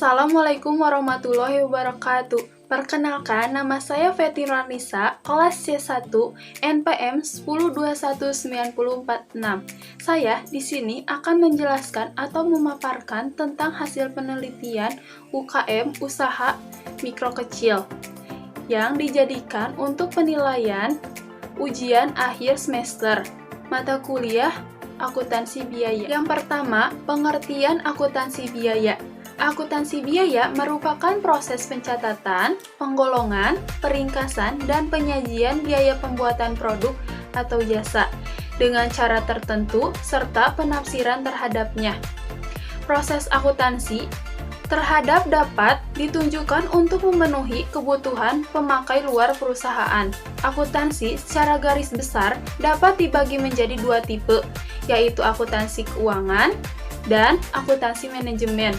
Assalamualaikum warahmatullahi wabarakatuh. Perkenalkan, nama saya Fetty Ranisa, kelas C1, NPM 1021946. Saya di sini akan menjelaskan atau memaparkan tentang hasil penelitian UKM Usaha Mikro Kecil yang dijadikan untuk penilaian ujian akhir semester mata kuliah akuntansi biaya. Yang pertama, pengertian akuntansi biaya. Akuntansi biaya merupakan proses pencatatan, penggolongan, peringkasan, dan penyajian biaya pembuatan produk atau jasa dengan cara tertentu serta penafsiran terhadapnya. Proses akuntansi terhadap dapat ditunjukkan untuk memenuhi kebutuhan pemakai luar perusahaan. Akuntansi secara garis besar dapat dibagi menjadi dua tipe, yaitu akuntansi keuangan dan akuntansi manajemen.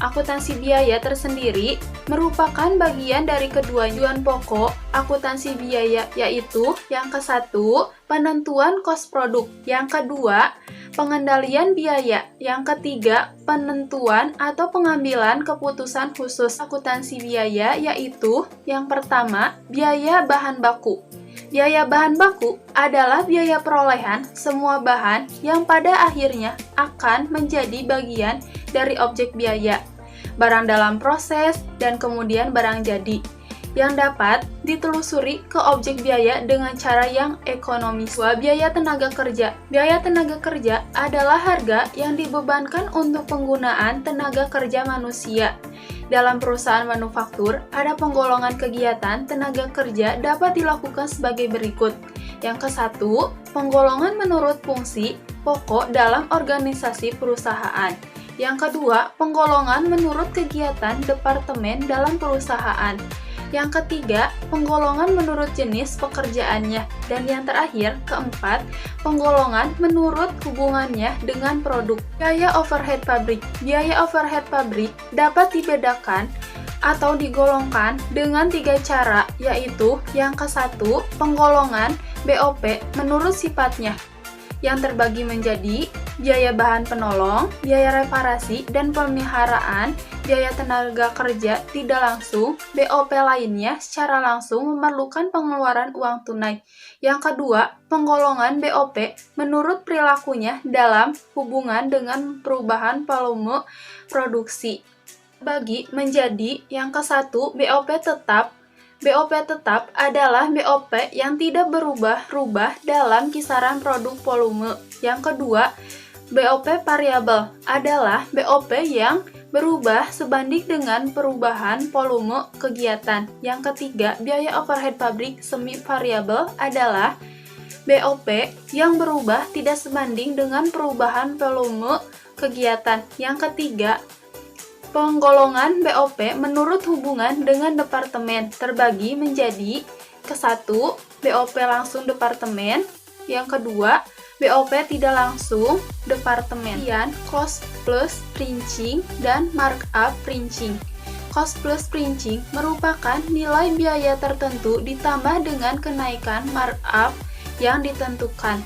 Akuntansi biaya tersendiri merupakan bagian dari kedua tujuan pokok akuntansi biaya, yaitu yang ke-1, penentuan kos produk, yang kedua, pengendalian biaya, yang ketiga, penentuan atau pengambilan keputusan khusus. Akuntansi biaya yaitu yang pertama, biaya bahan baku. Biaya bahan baku adalah biaya perolehan semua bahan yang pada akhirnya akan menjadi bagian dari objek biaya, barang dalam proses, dan kemudian barang jadi, yang dapat ditelusuri ke objek biaya dengan cara yang ekonomis. Biaya tenaga kerja. Biaya tenaga kerja adalah harga yang dibebankan untuk penggunaan tenaga kerja manusia. Dalam perusahaan manufaktur, ada penggolongan kegiatan tenaga kerja dapat dilakukan sebagai berikut. Yang ke-1, penggolongan menurut fungsi pokok dalam organisasi perusahaan. Yang kedua, penggolongan menurut kegiatan departemen dalam perusahaan. Yang ketiga, penggolongan menurut jenis pekerjaannya. Dan yang terakhir, keempat, penggolongan menurut hubungannya dengan produk. Biaya overhead pabrik. Biaya overhead pabrik dapat dibedakan atau digolongkan dengan tiga cara, yaitu yang ke-1, penggolongan BOP menurut sifatnya, yang terbagi menjadi biaya bahan penolong, biaya reparasi dan pemeliharaan, biaya tenaga kerja tidak langsung, BOP lainnya secara langsung memerlukan pengeluaran uang tunai. Yang kedua, penggolongan BOP menurut perilakunya dalam hubungan dengan perubahan volume produksi. Bagi menjadi yang ke-1, BOP tetap. BOP tetap adalah BOP yang tidak berubah-ubah dalam kisaran produk volume. Yang kedua, BOP variabel adalah BOP yang berubah sebanding dengan perubahan volume kegiatan. Yang ketiga, biaya overhead pabrik semi variabel adalah BOP yang berubah tidak sebanding dengan perubahan volume kegiatan. Yang ketiga, penggolongan BOP menurut hubungan dengan departemen terbagi menjadi ke-1, BOP langsung departemen, yang kedua, BOP tidak langsung departemen. Kemudian, cost plus printing dan markup printing. Cost plus printing merupakan nilai biaya tertentu ditambah dengan kenaikan markup yang ditentukan.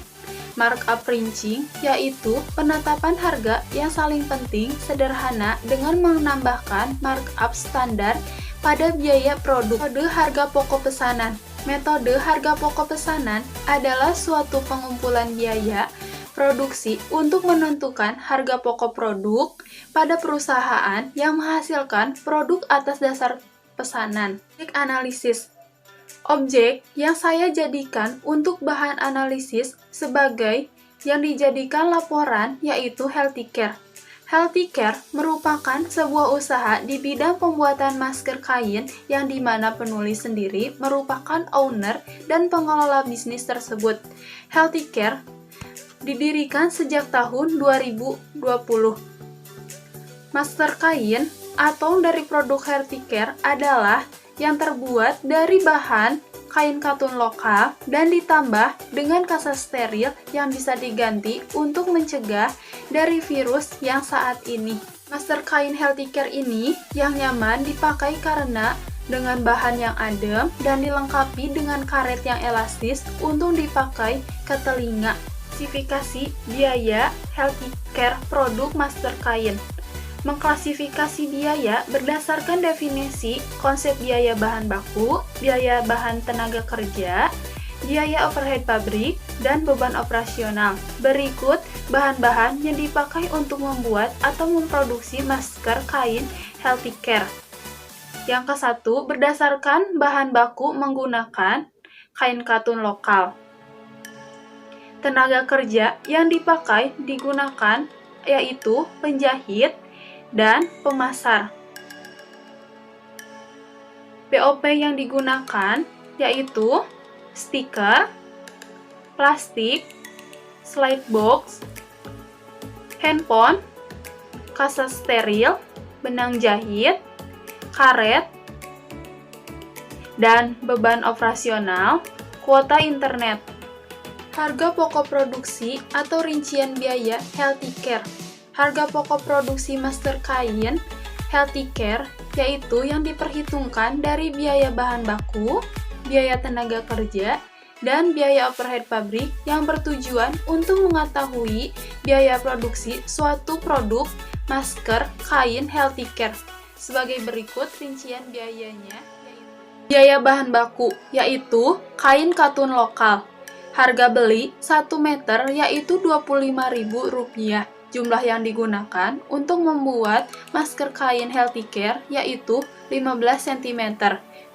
Markup printing yaitu penetapan harga yang saling penting sederhana dengan menambahkan markup standar pada biaya produk. Metode harga pokok pesanan. Metode harga pokok pesanan adalah suatu pengumpulan biaya produksi untuk menentukan harga pokok produk pada perusahaan yang menghasilkan produk atas dasar pesanan. Analisis. Objek yang saya jadikan untuk bahan analisis sebagai yang dijadikan laporan yaitu Healthcare. Healthcare merupakan sebuah usaha di bidang pembuatan masker kain yang dimana penulis sendiri merupakan owner dan pengelola bisnis tersebut. Healthcare didirikan sejak tahun 2020. Masker kain atau dari produk Healthcare adalah yang terbuat dari bahan kain katun lokal dan ditambah dengan kasa steril yang bisa diganti untuk mencegah dari virus yang saat ini. Masker kain Healthcare ini yang nyaman dipakai karena dengan bahan yang adem dan dilengkapi dengan karet yang elastis untuk dipakai ke telinga. Spesifikasi biaya Healthcare produk masker kain. Mengklasifikasi biaya berdasarkan definisi konsep biaya bahan baku, biaya bahan tenaga kerja, biaya overhead pabrik, dan beban operasional. Berikut bahan-bahan yang dipakai untuk membuat atau memproduksi masker kain healthcare. Yang ke-1, berdasarkan bahan baku menggunakan kain katun lokal. Tenaga kerja yang dipakai digunakan yaitu penjahit dan pemasar. BOP yang digunakan yaitu stiker, plastik, slide box, handphone, kasa steril, benang jahit, karet, dan beban operasional, kuota internet. Harga pokok produksi atau rincian biaya healthcare. Harga pokok produksi masker kain healthcare yaitu yang diperhitungkan dari biaya bahan baku, biaya tenaga kerja, dan biaya overhead pabrik yang bertujuan untuk mengetahui biaya produksi suatu produk masker kain healthcare. Sebagai berikut rincian biayanya. Biaya bahan baku yaitu kain katun lokal. Harga beli 1 meter yaitu Rp25.000. Jumlah yang digunakan untuk membuat masker kain healthcare yaitu 15 cm.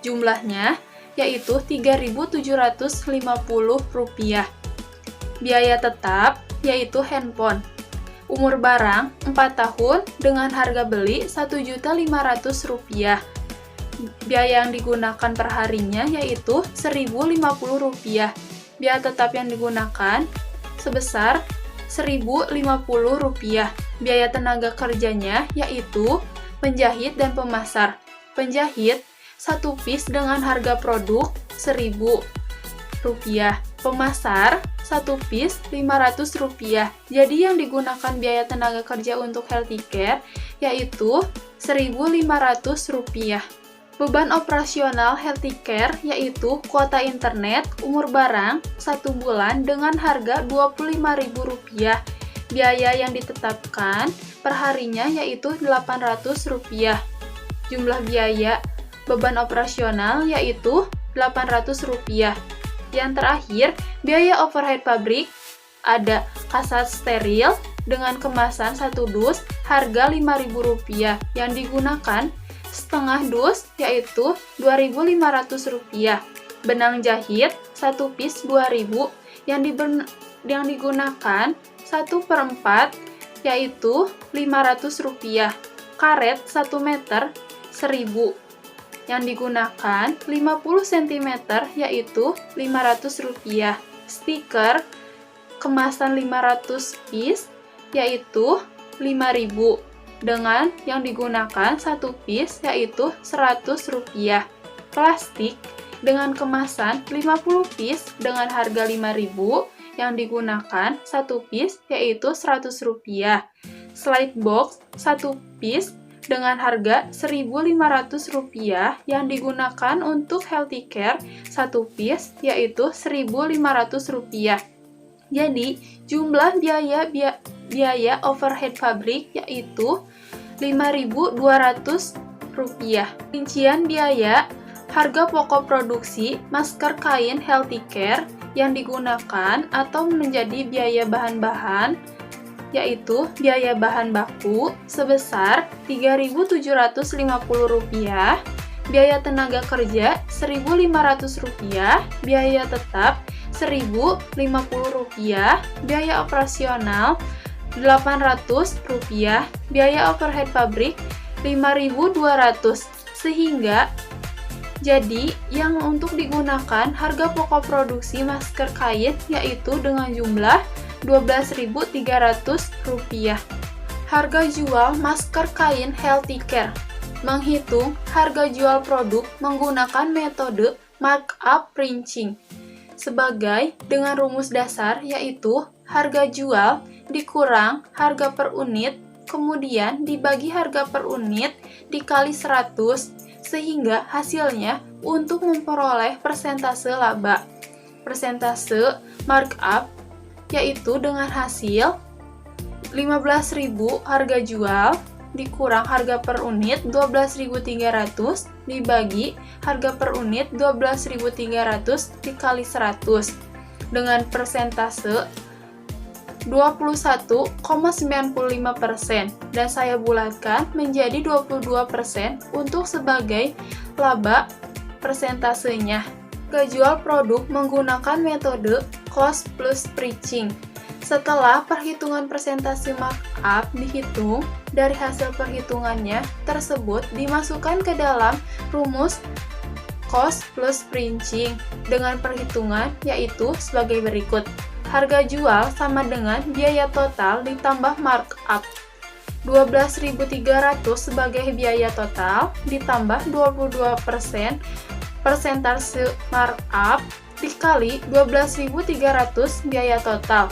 Jumlahnya yaitu Rp3.750. Biaya tetap yaitu handphone. Umur barang 4 tahun dengan harga beli Rp1.500. Biaya yang digunakan per harinya yaitu Rp1.050. Biaya tetap yang digunakan sebesar Rp1.050. Biaya tenaga kerjanya yaitu penjahit dan pemasar. Penjahit 1 piece dengan harga produk Rp1.000. Pemasar 1 piece Rp500. Jadi yang digunakan biaya tenaga kerja untuk healthcare yaitu Rp1.500. Beban operasional healthcare yaitu kuota internet umur barang 1 bulan dengan harga Rp25.000. Biaya yang ditetapkan per harinya yaitu Rp800. Jumlah biaya beban operasional yaitu Rp800. Yang terakhir, biaya overhead pabrik ada kasa steril dengan kemasan 1 dus harga Rp5.000 yang digunakan setengah dus yaitu Rp2.500. Benang jahit 1 piece Rp2.000 yang digunakan 1/4 yaitu Rp500. Karet 1 meter Rp1.000 yang digunakan 50 cm yaitu Rp500. Stiker kemasan 500 piece yaitu Rp5.000 dengan yang digunakan 1 piece yaitu Rp100. Plastik dengan kemasan 50 piece dengan harga Rp5.000 yang digunakan 1 piece yaitu Rp100. Slide box 1 piece dengan harga Rp1.500 yang digunakan untuk healthcare 1 piece yaitu Rp1.500. Jadi, jumlah biaya overhead pabrik yaitu Rp5.200. Rincian biaya harga pokok produksi masker kain healthcare yang digunakan atau menjadi biaya bahan-bahan yaitu biaya bahan baku sebesar Rp3.750, biaya tenaga kerja Rp1.500, biaya tetap Rp1.050, biaya operasional Rp800, biaya overhead pabrik Rp5.200. Sehingga jadi yang untuk digunakan harga pokok produksi masker kain yaitu dengan jumlah Rp12.300. Harga jual masker kain healthcare. Menghitung harga jual produk menggunakan metode markup printing. Sebagai dengan rumus dasar yaitu harga jual dikurang harga per unit, kemudian dibagi harga per unit dikali 100, sehingga hasilnya untuk memperoleh persentase laba. Persentase markup yaitu dengan hasil 15.000 harga jual dikurang harga per unit 12.300 dibagi harga per unit 12.300 dikali 100 dengan persentase 21,95% dan saya bulatkan menjadi 22% untuk sebagai laba persentasenya. Jual produk menggunakan metode cost plus pricing. Setelah perhitungan persentase markup dihitung, dari hasil perhitungannya tersebut dimasukkan ke dalam rumus cost plus pricing dengan perhitungan yaitu sebagai berikut. Harga jual sama dengan biaya total ditambah markup. 12.300 sebagai biaya total ditambah 22% persentase markup dikali 12.300 biaya total.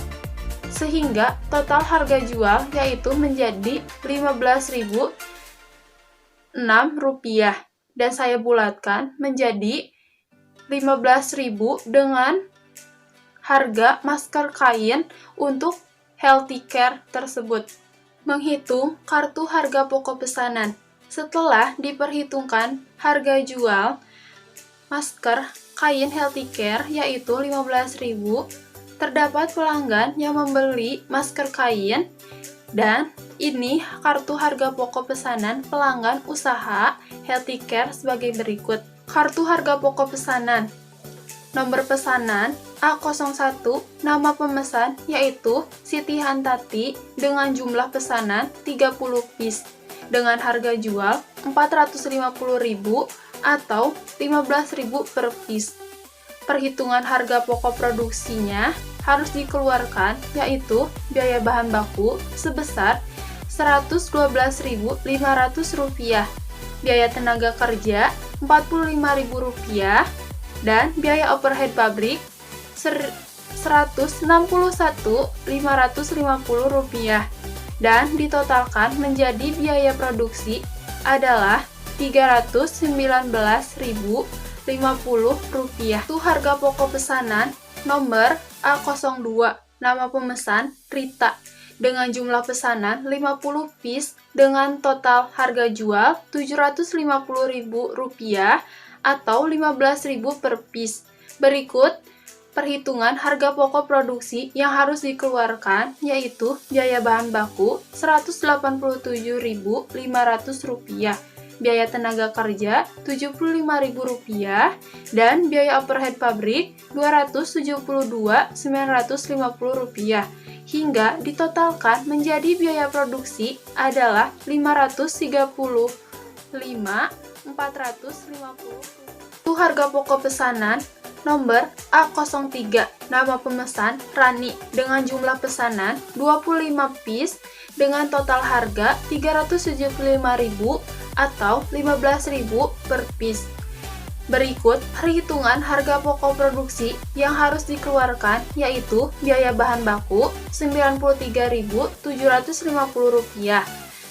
Sehingga total harga jual yaitu menjadi Rp15.006 dan saya bulatkan menjadi 15.000 dengan harga masker kain untuk healthy care tersebut. Menghitung kartu harga pokok pesanan. Setelah diperhitungkan harga jual masker kain healthy care yaitu 15.000, terdapat pelanggan yang membeli masker kain dan ini kartu harga pokok pesanan pelanggan usaha healthy care sebagai berikut. Kartu harga pokok pesanan. Nomor pesanan A01, nama pemesan yaitu Siti Hantati dengan jumlah pesanan 30 piece dengan harga jual 450.000 atau 15.000 per piece. Perhitungan harga pokok produksinya harus dikeluarkan yaitu biaya bahan baku sebesar Rp112.500, biaya tenaga kerja Rp45.000 dan biaya overhead pabrik Rp161.550 dan ditotalkan menjadi biaya produksi adalah Rp319.050. Itu harga pokok pesanan nomor A02, nama pemesan Rita dengan jumlah pesanan 50 piece dengan total harga jual Rp750.000 atau Rp15.000 per piece. Berikut perhitungan harga pokok produksi yang harus dikeluarkan yaitu biaya bahan baku Rp187.500, biaya tenaga kerja Rp75.000 dan biaya overhead pabrik Rp272.950 hingga ditotalkan menjadi biaya produksi adalah Rp535.450. Itu harga pokok pesanan nomor A03, nama pemesan Rani dengan jumlah pesanan 25 piece dengan total harga Rp375.000 atau Rp15.000 per piece. Berikut perhitungan harga pokok produksi yang harus dikeluarkan yaitu biaya bahan baku Rp93.750,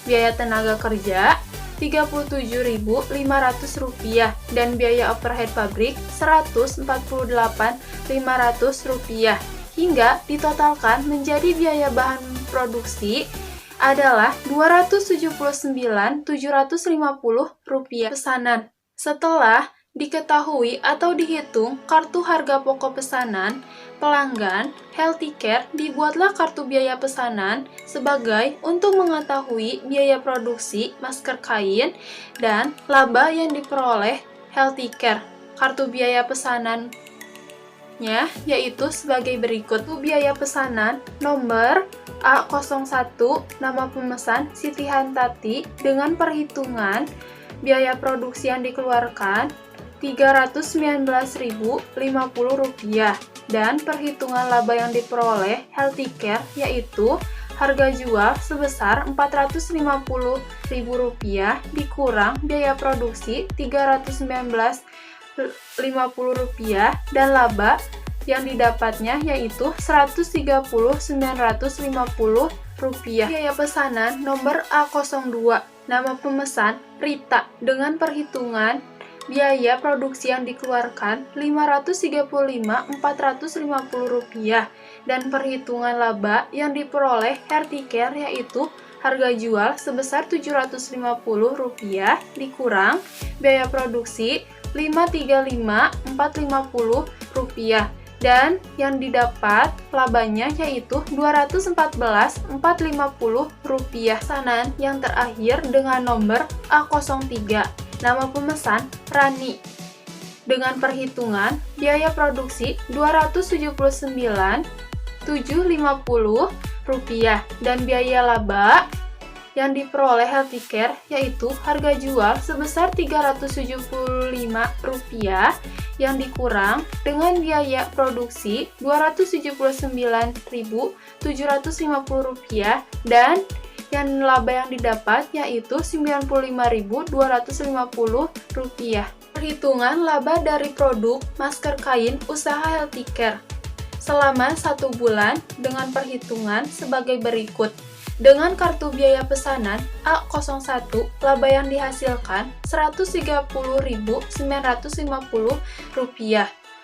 biaya tenaga kerja Rp37.500 dan biaya overhead pabrik Rp148.500 hingga ditotalkan menjadi biaya bahan produksi adalah Rp279.750 pesanan. Setelah diketahui atau dihitung kartu harga pokok pesanan pelanggan healthy care, dibuatlah kartu biaya pesanan sebagai untuk mengetahui biaya produksi masker kain dan laba yang diperoleh healthy care. Kartu biaya pesanannya yaitu sebagai berikut. Biaya pesanan nomor A01, nama pemesan Siti Hantati dengan perhitungan biaya produksi yang dikeluarkan Rp319.050 dan perhitungan laba yang diperoleh healthy care yaitu harga jual sebesar Rp450.000 dikurang biaya produksi Rp319.050 dan laba yang didapatnya yaitu Rp130.950. Biaya pesanan nomor A02, nama pemesan Rita dengan perhitungan biaya produksi yang dikeluarkan Rp535.450 dan perhitungan laba yang diperoleh healthy care yaitu harga jual sebesar Rp750 dikurang biaya produksi Rp535.450 dan yang didapat labanya yaitu Rp214.450. Pesanan yang terakhir dengan nomor A03. Nama pemesan Rani. Dengan perhitungan biaya produksi Rp279.750 dan biaya laba yang diperoleh Healthcare yaitu harga jual sebesar Rp375 yang dikurang dengan biaya produksi Rp279.750 dan yang laba yang didapat yaitu Rp95.250. Perhitungan laba dari produk masker kain usaha Healthcare selama 1 bulan dengan perhitungan sebagai berikut. Dengan kartu biaya pesanan A01, laba yang dihasilkan Rp130.950.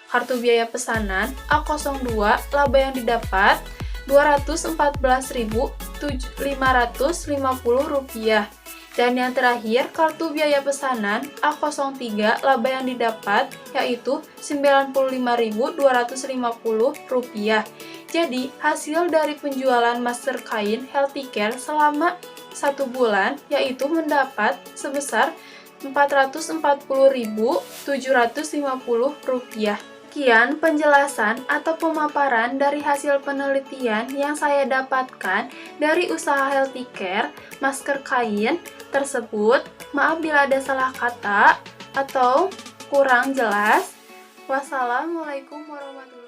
Kartu biaya pesanan A02, laba yang didapat Rp214.550. Dan yang terakhir, kartu biaya pesanan A03, laba yang didapat yaitu Rp95.250. Jadi, hasil dari penjualan masker kain Healthcare selama 1 bulan yaitu mendapat sebesar Rp440.750. Sekian penjelasan atau pemaparan dari hasil penelitian yang saya dapatkan dari usaha Healthcare masker kain tersebut. Maaf bila ada salah kata atau kurang jelas. Wassalamualaikum warahmatullahi wabarakatuh.